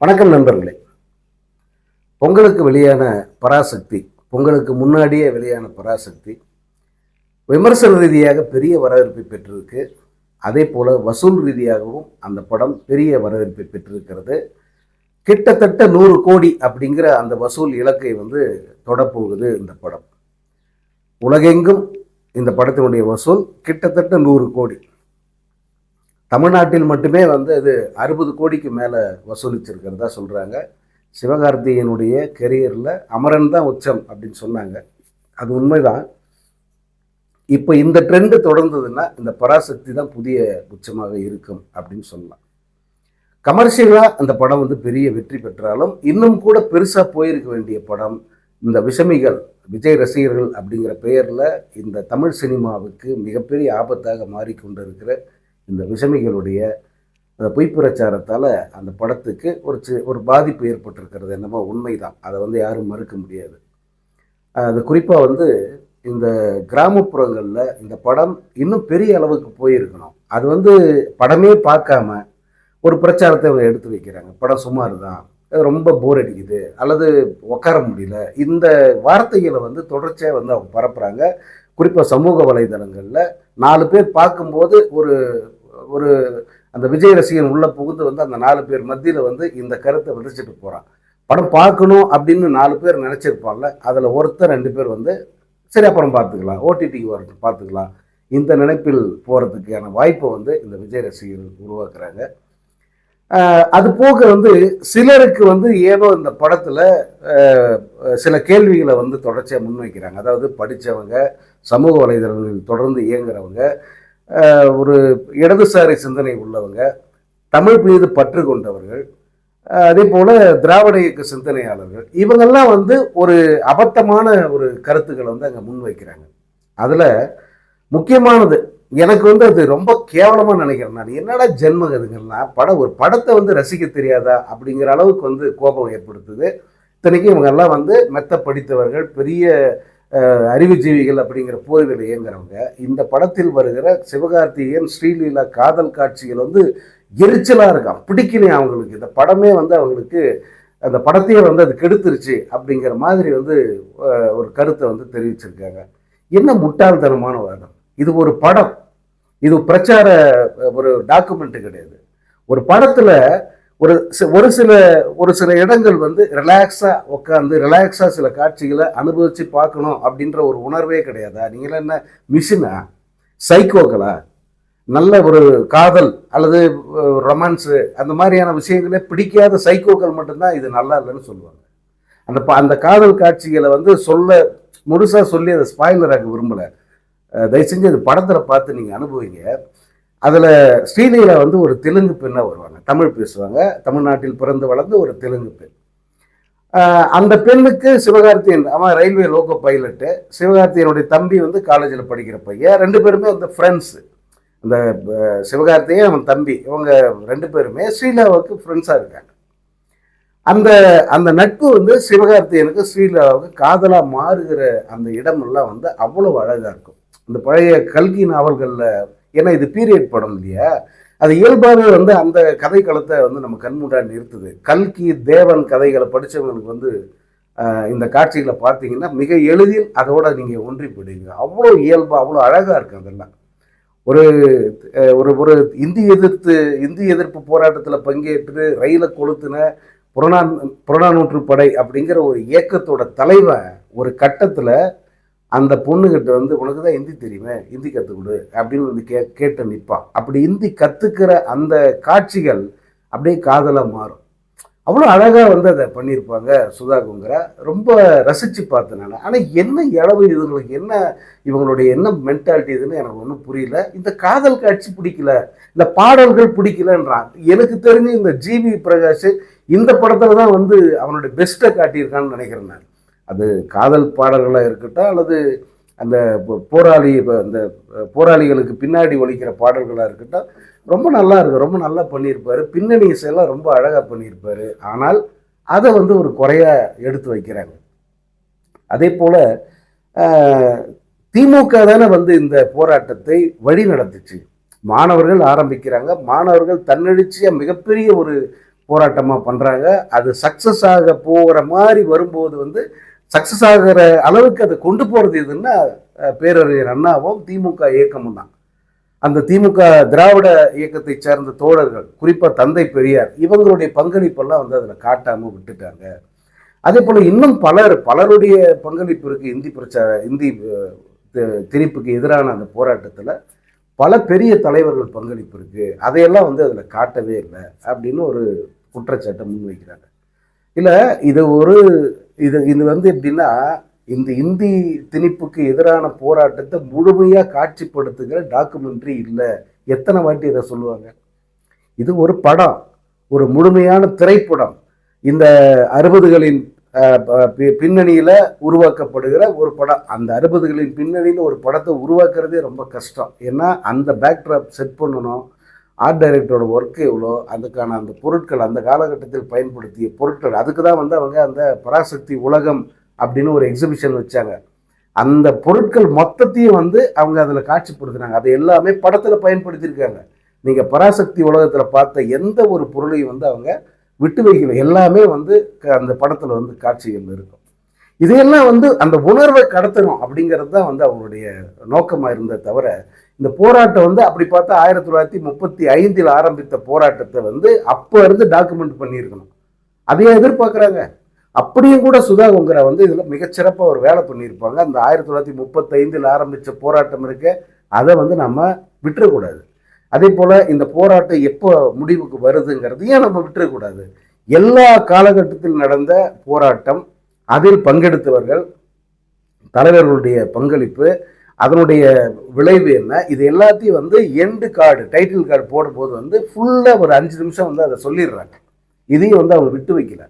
வணக்கம் நண்பர்களே. பொங்கலுக்கு வெளியான பராசக்தி, பொங்கலுக்கு முன்னாடியே வெளியான பராசக்தி விமர்சன ரீதியாக பெரிய வரவேற்பை பெற்றிருக்கு. அதே போல வசூல் ரீதியாகவும் அந்த படம் பெரிய வரவேற்பை பெற்றிருக்கிறது. கிட்டத்தட்ட 100 கோடி அப்படிங்கிற அந்த வசூல் இலக்கை தொடப்போகுது இந்த படம். உலகெங்கும் இந்த படத்தினுடைய வசூல் கிட்டத்தட்ட 100 கோடி. தமிழ்நாட்டில் மட்டுமே அது 60 கோடிக்கு மேலே வசூலிச்சிருக்கிறதா சொல்கிறாங்க. சிவகார்த்திகேயனுடைய கெரியரில் அமரன் தான் உச்சம் அப்படின்னு சொன்னாங்க. அது உண்மைதான். இப்போ இந்த ட்ரெண்டு தொடர்ந்ததுன்னா இந்த பராசக்தி தான் புதிய உச்சமாக இருக்கும் அப்படின்னு சொல்லலாம். கமர்ஷியலாக அந்த படம் பெரிய வெற்றி பெற்றாலும் இன்னும் கூட பெருசாக போயிருக்க வேண்டிய படம் இந்த விஷமிகள், விஜய் ரசிகர்கள் அப்படிங்கிற பெயரில் இந்த தமிழ் சினிமாவுக்கு மிகப்பெரிய ஆபத்தாக மாறிக்கொண்டிருக்கிற இந்த விஷமிகளுடைய அந்த பொய் பிரச்சாரத்தால் அந்த படத்துக்கு ஒரு பாதிப்பு ஏற்பட்டிருக்கிறது. என்னமோ உண்மைதான், அதை யாரும் மறுக்க முடியாது. அது குறிப்பாக இந்த கிராமப்புறங்களில் இந்த படம் இன்னும் பெரிய அளவுக்கு போயிருக்கணும். அது படமே பார்க்காம ஒரு பிரச்சாரத்தை அவங்க எடுத்து வைக்கிறாங்க. படம் சுமார் தான், ரொம்ப போர் அடிக்குது, அல்லது உட்கார முடியல, இந்த வார்த்தைகளை தொடர்ச்சியாக அவங்க பரப்புகிறாங்க. குறிப்பாக சமூக வலைதளங்களில் 4 பேர் பார்க்கும்போது ஒரு அந்த விஜய் ரசிகன் உள்ள புகுந்து அந்த 4 பேர் மத்தியில் இந்த கருத்தை விதைச்சிட்டு போகிறான். படம் பார்க்கணும் அப்படின்னு 4 பேர் நினச்சிருப்பான்ல, அதில் ஒருத்தர் 2 பேர் சரி அப்புறம் பார்த்துக்கலாம், ஓடிடிக்கு வரட்டும் பார்த்துக்கலாம், இந்த நினைப்பில் போகிறதுக்கான வாய்ப்பை இந்த விஜய் ரசிகர்கள் உருவாக்குறாங்க. அது போக சிலருக்கு ஏதோ இந்த படத்தில் சில கேள்விகளை தொடர்ச்சியாக முன்வைக்கிறாங்க. அதாவது படித்தவங்க, சமூக வலைதளங்களில் தொடர்ந்து இயங்குறவங்க, ஒரு இடதுசாரி சிந்தனை உள்ளவங்க, தமிழ் மீது பற்று கொண்டவர்கள், அதே போல் திராவிட இயக்க சிந்தனையாளர்கள், இவங்கெல்லாம் ஒரு அபத்தமான ஒரு கருத்துக்களை அங்கே முன்வைக்கிறாங்க. அதில் முக்கியமானது எனக்கு அது ரொம்ப கேவலமாக நினைக்கிறேன். நான் என்னடா ஜென்மகதுங்கள்லாம் ஒரு படத்தை ரசிக்க தெரியாதா அப்படிங்கிற அளவுக்கு கோபம் ஏற்படுத்துது. இத்தனைக்கும் இவங்கெல்லாம் மெத்த படித்தவர்கள், பெரிய அறிவுஜீவிகள் அப்படிங்கிற போர்வையில் இயங்குறவங்க. இந்த படத்தில் வருகிற சிவகார்த்திகேயன் ஸ்ரீலீலா காதல் காட்சிகள் எரிச்சலாக இருக்கான், பிடிக்கலையும் அவங்களுக்கு. இந்த படமே அவங்களுக்கு அந்த படத்தையே அது கெடுத்துருச்சு அப்படிங்கிற மாதிரி ஒரு கருத்தை தெரிவிச்சிருக்காங்க. என்ன முட்டாள்தனமான வாதம்! இது ஒரு படம், இது பிரச்சார ஒரு டாக்குமெண்ட் கிடையாது. ஒரு படத்துல ஒரு சில இடங்கள் ரிலாக்ஸாக உட்காந்து ரிலாக்ஸாக சில காட்சிகளை அனுபவித்து பார்க்கணும் அப்படின்ற ஒரு உணர்வே கிடையாதா? நீங்கள என்ன மிஷினா, சைக்கோக்களா? நல்ல ஒரு காதல் அல்லது ரொமான்ஸு அந்த மாதிரியான விஷயங்களே பிடிக்காத சைக்கோக்கள் மட்டும்தான் இது நல்லா இல்லைன்னு சொல்லுவாங்க. அந்த காதல் காட்சிகளை முழுசாக சொல்லி அதை ஸ்பாயிலராக விரும்பலை. தயவு செஞ்சு அது படத்தில் பார்த்து நீங்கள் அனுபவிங்க. அதில் ஸ்ரீலீலா ஒரு தெலுங்கு பெண்ணாக வருவாங்க, தமிழ் பேசுவாங்க, தமிழ்நாட்டில் பிறந்து வளர்ந்து ஒரு தெலுங்கு பெண். அந்த பெண்ணுக்கு சிவகார்த்தியன், அவன் ரயில்வே லோகோ பைலட்டு, சிவகார்த்தியனுடைய தம்பி காலேஜில் படிக்கிற பையன். 2 பேருமே ஃப்ரெண்ட்ஸு. அந்த சிவகார்த்தியன் அவன் தம்பி, இவங்க 2 பேருமே ஸ்ரீலாவுக்கு ஃப்ரெண்ட்ஸாக இருக்காங்க. அந்த நட்பு சிவகார்த்தியனுக்கு ஸ்ரீலாவுக்கு காதலாக மாறுகிற அந்த இடமெல்லாம் அவ்வளவு அழகாக இருக்கும். இந்த பழைய கல்கி நாவல்களில், ஏன்னா இது பீரியட் படம் இல்லையா, அது இயல்பாகவே அந்த கதைக்களத்தை நம்ம கண்முன்னாடி நிறுத்துது. கல்கி, தேவன் கதைகளை படித்தவங்களுக்கு இந்த காட்சிகளை பார்த்தீங்கன்னா மிக எளிதில் அதோட நீங்கள் ஒன்றி போயிடுவீங்க. அவ்வளோ இயல்பாக அவ்வளோ அழகாக இருக்குது. அதெல்லாம் ஒரு இந்தி எதிர்ப்பு போராட்டத்தில் பங்கேற்று ரயிலை கொளுத்தின புறநானூற்று படை அப்படிங்கிற ஒரு இயக்கத்தோட தலைவன் ஒரு கட்டத்தில் அந்த பொண்ணுகிட்ட உனக்கு தான் ஹிந்தி தெரியுமே, ஹிந்தி கற்றுக்கொடு அப்படின்னு கேட்டு நிற்பான். அப்படி ஹிந்தி கற்றுக்கிற அந்த காட்சிகள் அப்படியே காதலாக மாறும். அவ்வளோ அழகாக அதை பண்ணியிருப்பாங்க சுதா கொங்கரா. ரொம்ப ரசித்து பார்த்தேன் நான். ஆனால் என்ன இளவு இதுங்களுக்கு, இவங்களுடைய என்ன மென்டாலிட்டி இதுன்னு எனக்கு ஒன்றும் புரியல. இந்த காதல் காட்சி பிடிக்கல, இந்த பாடல்கள் பிடிக்கலன்றான். எனக்கு தெரிஞ்சு இந்த ஜிவி பிரகாஷ் இந்த படத்தில் தான் அவனுடைய பெஸ்ட்டை காட்டியிருக்கான்னு நினைக்கிறேன் நான். அது காதல் பாடல்களாக இருக்கட்டும், அல்லது அந்த அந்த போராளிகளுக்கு பின்னாடி ஒலிக்கிற பாடல்களாக இருக்கட்டும், ரொம்ப நல்லா இருக்கும், ரொம்ப நல்லா பண்ணியிருப்பார். பின்னணி இசையெல்லாம் ரொம்ப அழகாக பண்ணியிருப்பார். ஆனால் அதை ஒரு குறையாக எடுத்து வைக்கிறாங்க. அதே போல் திமுக தானே இந்த போராட்டத்தை வழி நடத்துச்சு. மாணவர்கள் ஆரம்பிக்கிறாங்க, மாணவர்கள் தன்னெழுச்சியாக மிகப்பெரிய ஒரு போராட்டமாக பண்ணுறாங்க. அது சக்ஸஸ் ஆக போகிற மாதிரி வரும்போது வந்து சக்ஸஸ் ஆகிற அளவுக்கு அதை கொண்டு போகிறது எதுன்னா பேரறிஞர் அண்ணாவும் திமுக இயக்கமும் தான். அந்த திமுக திராவிட இயக்கத்தை சேர்ந்த தோழர்கள், குறிப்பாக தந்தை பெரியார், இவங்களுடைய பங்களிப்பெல்லாம் வந்து அதில் காட்டாமல் விட்டுட்டாங்க. அதே போல் இன்னும் பலருடைய பங்களிப்பு இருக்குது. இந்தி திணிப்புக்கு எதிரான அந்த போராட்டத்தில் பல பெரிய தலைவர்கள் பங்களிப்பு இருக்குது. அதையெல்லாம் வந்து அதில் காட்டவே இல்லை அப்படின்னு ஒரு குற்றச்சாட்டை முன்வைக்கிறாங்க. இல்லை, இது வந்து எப்படின்னா, இந்த இந்தி திணிப்புக்கு எதிரான போராட்டத்தை முழுமையாக காட்சிப்படுத்துகிற டாக்குமெண்ட்ரி இல்லை. எத்தனை வாட்டி இதை சொல்லுவாங்க? இது ஒரு படம், ஒரு முழுமையான திரைப்படம். இந்த 60களின் பின்னணியில் உருவாக்கப்படுகிற ஒரு படம். அந்த 60களின் பின்னணியில் ஒரு படத்தை உருவாக்குறதே ரொம்ப கஷ்டம். ஏன்னா அந்த பேக்ட்ராப் செட் பண்ணணும், ஆர்ட் டைரக்டரோட ஒர்க்கு எவ்வளோ, அதுக்கான அந்த பொருட்கள், அந்த காலகட்டத்தில் பயன்படுத்திய பொருட்கள். அதுக்கு தான் வந்து அவங்க அந்த பராசக்தி உலகம் அப்படின்னு ஒரு எக்ஸிபிஷன் வச்சாங்க. அந்த பொருட்கள் மொத்தத்தையும் வந்து அவங்க அதில் காட்சிப்படுத்தினாங்க. அது எல்லாமே படத்தில் பயன்படுத்தியிருக்காங்க. நீங்கள் பராசக்தி உலகத்தில் பார்த்த எந்த ஒரு பொருளையும் வந்து அவங்க விட்டு வைக்கல. எல்லாமே வந்து அந்த படத்தில் வந்து காட்சிகள் இருக்கும். இதையெல்லாம் வந்து அந்த உணர்வை கடத்தணும் அப்படிங்கிறது தான் வந்து அவங்களுடைய நோக்கமாக இருந்த தவிர, இந்த போராட்டம் வந்து அப்படி பார்த்தா 1935 ஆரம்பித்த போராட்டத்தை வந்து அப்போ இருந்து டாக்குமெண்ட் பண்ணியிருக்கணும். அதையே எதிர்பார்க்குறாங்க. அப்படியும் கூட சுதா கொங்கரா வந்து இதில் மிகச்சிறப்பாக ஒரு வேலை பண்ணியிருப்பாங்க. அந்த 1935 ஆரம்பித்த போராட்டம் இருக்க, அதை வந்து நம்ம விட்டுறக்கூடாது. அதே போல் இந்த போராட்டம் எப்போ முடிவுக்கு வருதுங்கிறதையும் நம்ம விட்டுறக்கூடாது. எல்லா காலகட்டத்தில் நடந்த போராட்டம், அதில் பங்கெடுத்தவர்கள், தலைவர்களுடைய பங்களிப்பு, அதனுடைய விளைவு என்ன, இது எல்லாத்தையும் வந்து எண்டு கார்டு, டைட்டில் கார்டு போடும்போது வந்து ஃபுல்லாக ஒரு 5 நிமிஷம் வந்து அதை சொல்லிடுறாங்க. இதையும் வந்து அவங்க விட்டு வைக்கல.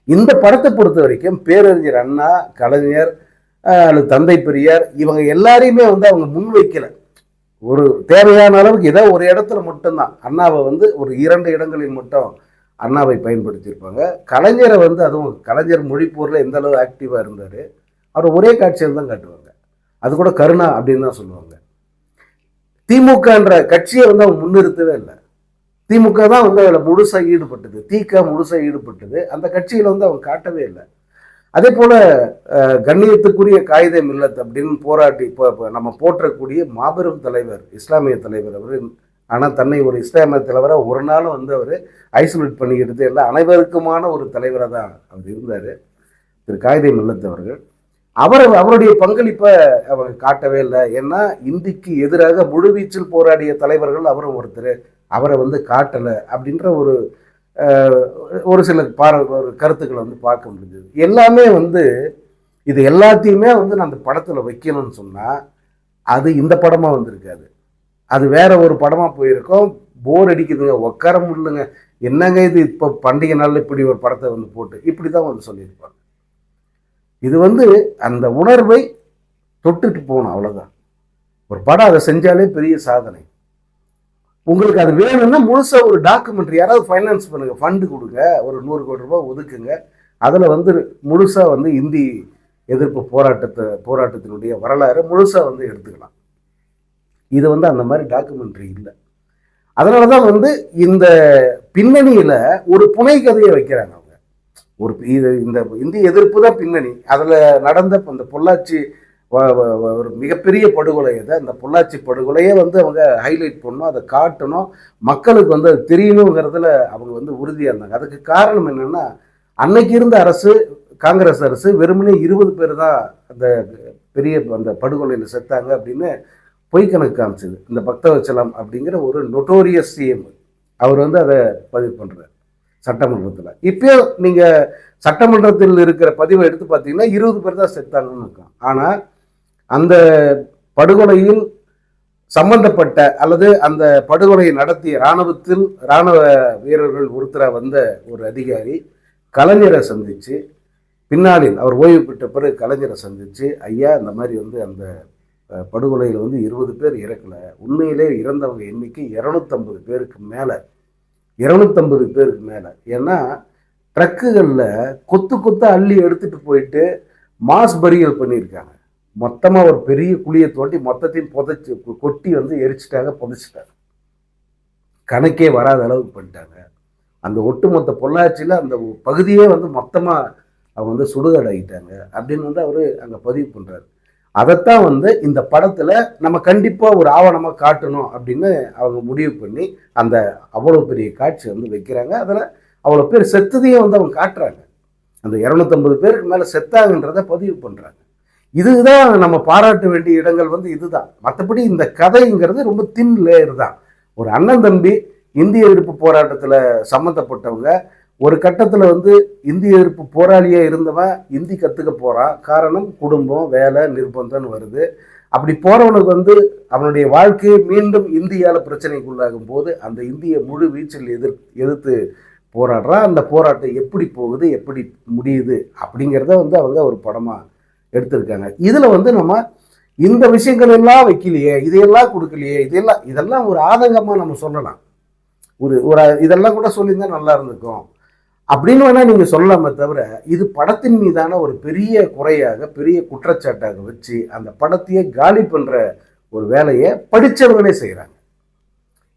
இந்த படத்தை பொறுத்த வரைக்கும் பேரறிஞர் அண்ணா, கலைஞர் அல்லது தந்தை பெரியார், இவங்க எல்லாரையுமே வந்து அவங்க முன்வைக்கல. ஒரு தேவையான அளவுக்கு ஏதோ ஒரு இடத்துல மட்டும்தான் அண்ணாவை வந்து ஒரு 2 இடங்களில் மட்டும் அண்ணாவை பயன்படுத்தியிருப்பாங்க. கலைஞரை வந்து, அதுவும் கலைஞர் மொழிப்போரில் எந்த அளவு ஆக்டிவாக இருந்தார், அவர் ஒரே காட்சியில் தான் காட்டுவாங்க. அது கூட கருணா அப்படின்னு தான் சொல்லுவாங்க. திமுகன்ற கட்சியை வந்து அவங்க முன்னிறுத்தவே இல்லை. திமுக தான் வந்து அதில் முழுசாக ஈடுபட்டது, திக முழுசாக ஈடுபட்டது. அந்த கட்சியில் வந்து அவங்க காட்டவே இல்லை. அதே போல் கண்ணியத்துக்குரிய காயிதே மில்லத் அப்படின்னு போராட்டி இப்போ நம்ம போற்றக்கூடிய மாபெரும் தலைவர், இஸ்லாமிய தலைவர் அவர். ஆனால் தன்னை ஒரு இஸ்லாமிய தலைவராக ஒரு நாளும் வந்து அவர் ஐசோலேட் பண்ணிக்கிட்டு இல்லை, அனைவருக்குமான ஒரு தலைவராக தான் அவர் இருந்தார் திரு காயிதே மில்லத் அவர்கள். அவருடைய பங்களிப்பை அவங்க காட்டவே இல்லை. ஏன்னா இந்திக்கு எதிராக முழுவீச்சில் போராடிய தலைவர்கள் அவரும் ஒருத்தர், அவரை வந்து காட்டலை அப்படின்ற ஒரு சில கருத்துக்களை வந்து பார்க்க முடிஞ்சது. எல்லாமே வந்து இது எல்லாத்தையுமே வந்து நான் அந்த படத்தில் வைக்கணும்னு சொன்னால் அது இந்த படமாக வந்திருக்காது, அது வேற ஒரு படமாக போயிருக்கோம். போர் அடிக்குதுங்க, உட்கார முடியலங்க, என்னங்க இது இப்போ பண்டிகை நாளில் இப்படி ஒரு படத்தை வந்து போட்டு இப்படி தான் வந்து சொல்லியிருப்பாங்க. இது வந்து அந்த உணர்வை தொட்டுட்டு போகணும், அவ்வளோதான். ஒரு படம் அதை செஞ்சாலே பெரிய சாதனை. உங்களுக்கு அது வேணும்னா முழுசாக ஒரு டாக்குமெண்ட்ரி யாராவது ஃபைனான்ஸ் பண்ணுங்க, ஃபண்டு கொடுங்க, ஒரு 100 கோடி ரூபாய் ஒதுக்குங்க. அதில் வந்து முழுசாக வந்து இந்தி எதிர்ப்பு போராட்டத்தினுடைய வரலாறு முழுசாக வந்து எடுத்துக்கலாம். இது வந்து அந்த மாதிரி டாக்குமெண்ட்ரி இல்லை. அதனால தான் வந்து இந்த பின்னணியில் ஒரு புனை கதையை வைக்கிறாங்க அவங்க. இந்த இந்திய எதிர்ப்பு தான் பின்னணி. அதில் நடந்த அந்த பொள்ளாச்சி ஒரு மிகப்பெரிய படுகொலை, அந்த பொள்ளாச்சி படுகொலையே வந்து அவங்க ஹைலைட் பண்ணணும், அதை காட்டணும், மக்களுக்கு வந்து அது தெரியணுங்கிறதுல அவங்க வந்து உறுதியாக இருந்தாங்க. அதுக்கு காரணம் என்னென்னா, அன்னைக்கு இருந்த அரசு, காங்கிரஸ் அரசு, வெறுமனே 20 பேர் தான் அந்த பெரிய அந்த படுகொலையில் செத்தாங்க அப்படின்னு பொய் கணக்கு காமிச்சது. இந்த பக்தவச்சலம் அப்படிங்கிற ஒரு நொட்டோரியஸ் சிஎம் அவர் வந்து அதை பதிவு பண்ணுறார் சட்டமன்றத்தில். இப்போயும் நீங்கள் சட்டமன்றத்தில் இருக்கிற பதிவை எடுத்து பார்த்தீங்கன்னா 20 பேர் தான் செத்தாங்கன்னு இருக்கும். ஆனால் அந்த படுகொலையில் சம்பந்தப்பட்ட அல்லது அந்த படுகொலையை நடத்திய இராணுவ வீரர்கள் ஒருத்தராக வந்த ஒரு அதிகாரி கலைஞரை சந்தித்து, பின்னாளில் அவர் ஓய்வு பெற்ற பிறகு கலைஞரை சந்தித்து, ஐயா இந்த மாதிரி வந்து அந்த படுகொலையில் வந்து 20 பேர் இறக்கலை, உண்மையிலே இறந்தவங்க எண்ணிக்கை 250 பேருக்கு மேலே, 250 பேருக்கு மேலே. ஏன்னா ட்ரக்குகளில் கொத்து அள்ளி எடுத்துகிட்டு போயிட்டு மாஸ் பரியல் பண்ணியிருக்காங்க. மொத்தமாக ஒரு பெரிய குழியை தோண்டி மொத்தத்தையும் கொட்டி வந்து எரிச்சிட்டாங்க, புதைச்சிட்டாங்க, கணக்கே வராத அளவுக்கு பண்ணிட்டாங்க. அந்த ஒட்டுமொத்த பொள்ளாச்சியில் அந்த பகுதியே வந்து மொத்தமாக அவங்க வந்து சுடுகாடாகிட்டாங்க அப்படின்னு வந்து அவர் அங்கே பதிவு பண்ணுறாரு. அதைத்தான் வந்து இந்த படத்தில் நம்ம கண்டிப்பாக ஒரு ஆவணமாக காட்டணும் அப்படின்னு அவங்க முடிவு பண்ணி அந்த அவ்வளோ பெரிய காட்சி வந்து வைக்கிறாங்க. அதில் அவ்வளோ பேர் செத்ததையும் வந்து அவங்க காட்டுறாங்க. அந்த 250 பேருக்கு மேலே செத்தாங்கன்றதை பதிவு பண்ணுறாங்க. இதுதான் நம்ம பாராட்ட வேண்டிய இடங்கள் வந்து இதுதான். மற்றபடி இந்த கதைங்கிறது ரொம்ப தின் லேயர் தான். ஒரு அண்ணன் தம்பி இந்திய எதிர்ப்பு போராட்டத்தில் சம்மந்தப்பட்டவங்க ஒரு கட்டத்தில் வந்து இந்திய எதிர்ப்பு போராளியாக இருந்தவன் இந்தி கற்றுக்க போகிறான். காரணம் குடும்பம், வேலை, நிர்பந்தம்னு வருது. அப்படி போகிறவனுக்கு வந்து அவனுடைய வாழ்க்கையை மீண்டும் இந்தியாவில் பிரச்சனைக்குள்ளாகும் போது அந்த இந்தியை முழு வீச்சில் எதிர்த்து போராடுறான். அந்த போராட்டம் எப்படி போகுது, எப்படி முடியுது அப்படிங்கிறத வந்து அவங்க ஒரு படமாக எடுத்திருக்காங்க. இதில் வந்து நம்ம இந்த விஷயங்கள் எல்லாம் வைக்கலையே, இதையெல்லாம் கொடுக்கலையே, இதெல்லாம் ஒரு ஆதங்கமாக நம்ம சொல்லலாம். ஒரு இதெல்லாம் கூட சொல்லியிருந்தா நல்லா இருந்திருக்கும் அப்படின்னு வேணா நீங்க சொல்லலாமே தவிர, இது படத்தின் மீதான ஒரு பெரிய குறையாக, பெரிய குற்றச்சாட்டாக வச்சு அந்த படத்தையே காலி பண்ற ஒரு வேலையை படித்தவங்களே செய்கிறாங்க.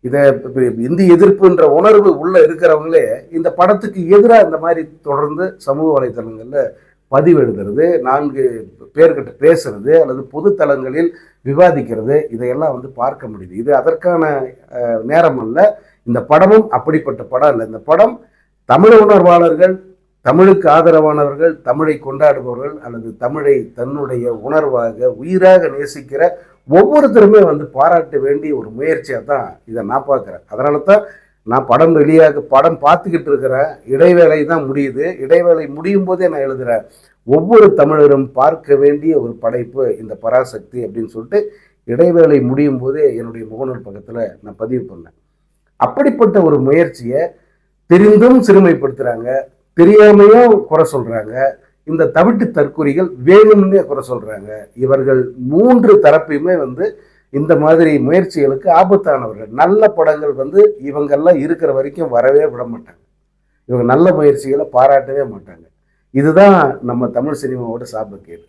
இதை இந்தி எதிர்ப்புன்ற உணர்வு உள்ள இருக்கிறவங்களே இந்த படத்துக்கு எதிராக இந்த மாதிரி தொடர்ந்து சமூக வலைத்தளங்களில் பதிவெடுக்கிறது, 4 பேர்கிட்ட பேசுறது அல்லது பொது தளங்களில் விவாதிக்கிறது, இதையெல்லாம் வந்து பார்க்க முடியுது. இது அதற்கான நேரம் அல்ல. இந்த படமும் அப்படிப்பட்ட படம் இல்லை. இந்த படம் தமிழ் உணர்வாளர்கள், தமிழுக்கு ஆதரவானவர்கள், தமிழை கொண்டாடுபவர்கள் அல்லது தமிழை தன்னுடைய உணர்வாக உயிராக நேசிக்கிற ஒவ்வொருத்தருமே வந்து பாராட்ட வேண்டிய ஒரு முயற்சியாக தான் இதை நான் பார்க்குறேன். அதனால தான் நான் படம் பார்த்துக்கிட்டு இருக்கிறேன். இடைவேளை தான் முடியுது. இடைவேளை முடியும் போதே நான் எழுதுகிறேன், ஒவ்வொரு தமிழரும் பார்க்க வேண்டிய ஒரு படைப்பு இந்த பராசக்தி அப்படின்னு சொல்லிட்டு இடைவேளை முடியும் போதே என்னுடைய முகநூல் பக்கத்தில் நான் பதிவு பண்ணேன். அப்படிப்பட்ட ஒரு முயற்சியை தெரிந்தும் சிறுமைப்படுத்துகிறாங்க, தெரியாமையும் குறை சொல்கிறாங்க. இந்த தவிட்டு தற்கொலைகள் வேணும்னே குறை சொல்கிறாங்க. இவர்கள் 3 தரப்பையுமே வந்து இந்த மாதிரி முயற்சிகளுக்கு ஆபத்தானவர்கள். நல்ல படங்கள் வந்து இவங்கெல்லாம் இருக்கிற வரைக்கும் வரவே விட மாட்டாங்க. இவங்க நல்ல முயற்சிகளை பாராட்டவே மாட்டாங்க. இதுதான் நம்ம தமிழ் சினிமாவோட சாபக்கேடு.